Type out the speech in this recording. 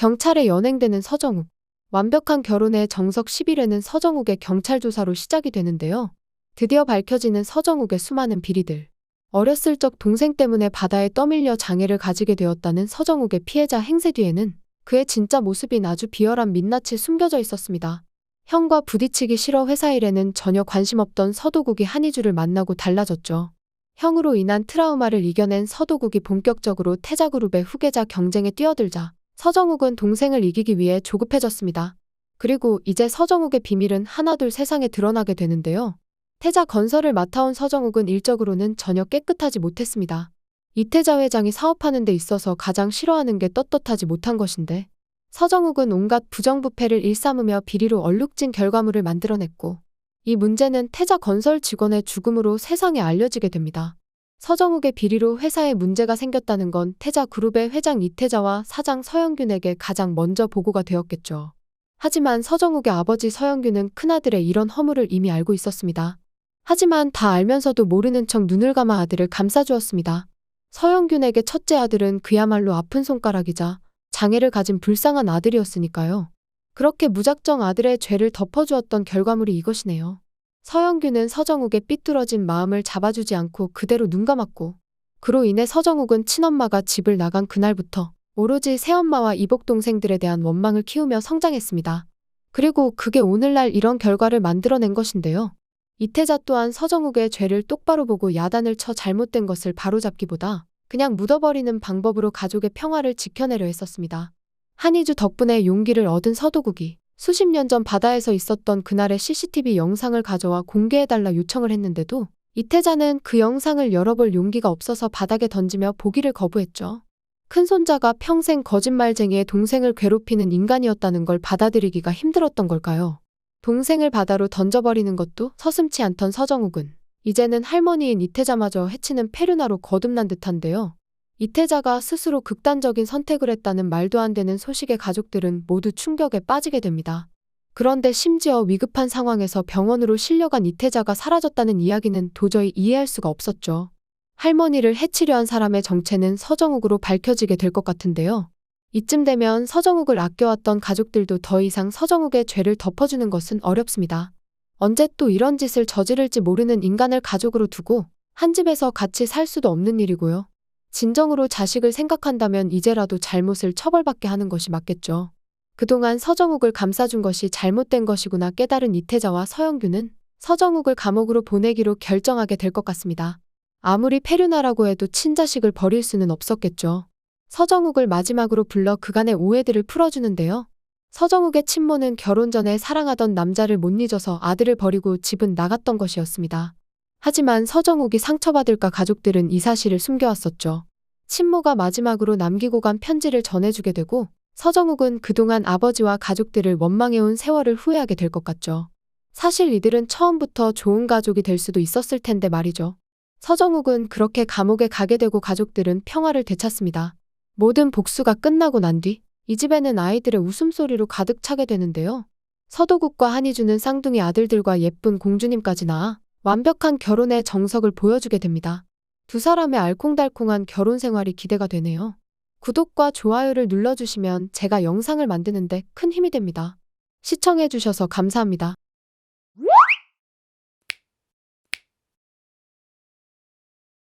경찰에 연행되는 서정욱. 완벽한 결혼의 정석 10일에는 서정욱의 경찰 조사로 시작이 되는데요. 드디어 밝혀지는 서정욱의 수많은 비리들. 어렸을 적 동생 때문에 바다에 떠밀려 장애를 가지게 되었다는 서정욱의 피해자 행세 뒤에는 그의 진짜 모습인 아주 비열한 민낯이 숨겨져 있었습니다. 형과 부딪히기 싫어 회사 일에는 전혀 관심 없던 서도국이 한희주를 만나고 달라졌죠. 형으로 인한 트라우마를 이겨낸 서도국이 본격적으로 태자그룹의 후계자 경쟁에 뛰어들자 서정욱은 동생을 이기기 위해 조급해졌습니다. 그리고 이제 서정욱의 비밀은 하나둘 세상에 드러나게 되는데요. 태자건설을 맡아온 서정욱은 일적으로는 전혀 깨끗하지 못했습니다. 이태자 회장이 사업하는 데 있어서 가장 싫어하는 게 떳떳하지 못한 것인데 서정욱은 온갖 부정부패를 일삼으며 비리로 얼룩진 결과물을 만들어냈고 이 문제는 태자건설 직원의 죽음으로 세상에 알려지게 됩니다. 서정욱의 비리로 회사에 문제가 생겼다는 건 태자그룹의 회장 이태자와 사장 서영균에게 가장 먼저 보고가 되었겠죠. 하지만 서정욱의 아버지 서영균은 큰아들의 이런 허물을 이미 알고 있었습니다. 하지만 다 알면서도 모르는 척 눈을 감아 아들을 감싸주었습니다. 서영균에게 첫째 아들은 그야말로 아픈 손가락이자 장애를 가진 불쌍한 아들이었으니까요. 그렇게 무작정 아들의 죄를 덮어주었던 결과물이 이것이네요. 서영균은 서정욱의 삐뚤어진 마음을 잡아주지 않고 그대로 눈 감았고 그로 인해 서정욱은 친엄마가 집을 나간 그날부터 오로지 새엄마와 이복동생들에 대한 원망을 키우며 성장했습니다. 그리고 그게 오늘날 이런 결과를 만들어낸 것인데요. 이태자 또한 서정욱의 죄를 똑바로 보고 야단을 쳐 잘못된 것을 바로잡기보다 그냥 묻어버리는 방법으로 가족의 평화를 지켜내려 했었습니다. 한희주 덕분에 용기를 얻은 서도국이 수십 년 전 바다에서 있었던 그날의 CCTV 영상을 가져와 공개해달라 요청을 했는데도 이태자는 그 영상을 열어볼 용기가 없어서 바닥에 던지며 보기를 거부했죠. 큰손자가 평생 거짓말쟁이의 동생을 괴롭히는 인간이었다는 걸 받아들이기가 힘들었던 걸까요? 동생을 바다로 던져버리는 것도 서슴지 않던 서정욱은 이제는 할머니인 이태자마저 해치는 페류나로 거듭난 듯한데요. 이태자가 스스로 극단적인 선택을 했다는 말도 안 되는 소식에 가족들은 모두 충격에 빠지게 됩니다. 그런데 심지어 위급한 상황에서 병원으로 실려간 이태자가 사라졌다는 이야기는 도저히 이해할 수가 없었죠. 할머니를 해치려 한 사람의 정체는 서정욱으로 밝혀지게 될 것 같은데요. 이쯤 되면 서정욱을 아껴왔던 가족들도 더 이상 서정욱의 죄를 덮어주는 것은 어렵습니다. 언제 또 이런 짓을 저지를지 모르는 인간을 가족으로 두고 한 집에서 같이 살 수도 없는 일이고요. 진정으로 자식을 생각한다면 이제라도 잘못을 처벌받게 하는 것이 맞겠죠. 그동안 서정욱을 감싸준 것이 잘못된 것이구나 깨달은 이태자와 서영균은 서정욱을 감옥으로 보내기로 결정하게 될 것 같습니다. 아무리 페류나라고 해도 친자식을 버릴 수는 없었겠죠. 서정욱을 마지막으로 불러 그간의 오해들을 풀어주는데요. 서정욱의 친모는 결혼 전에 사랑하던 남자를 못 잊어서 아들을 버리고 집은 나갔던 것이었습니다. 하지만 서정욱이 상처받을까 가족들은 이 사실을 숨겨왔었죠. 친모가 마지막으로 남기고 간 편지를 전해주게 되고 서정욱은 그동안 아버지와 가족들을 원망해온 세월을 후회하게 될 것 같죠. 사실 이들은 처음부터 좋은 가족이 될 수도 있었을 텐데 말이죠. 서정욱은 그렇게 감옥에 가게 되고 가족들은 평화를 되찾습니다. 모든 복수가 끝나고 난 뒤 이 집에는 아이들의 웃음소리로 가득 차게 되는데요. 서도국과 한희주는 쌍둥이 아들들과 예쁜 공주님까지 낳아 완벽한 결혼의 정석을 보여주게 됩니다. 두 사람의 알콩달콩한 결혼 생활이 기대가 되네요. 구독과 좋아요를 눌러주시면 제가 영상을 만드는데 큰 힘이 됩니다. 시청해주셔서 감사합니다.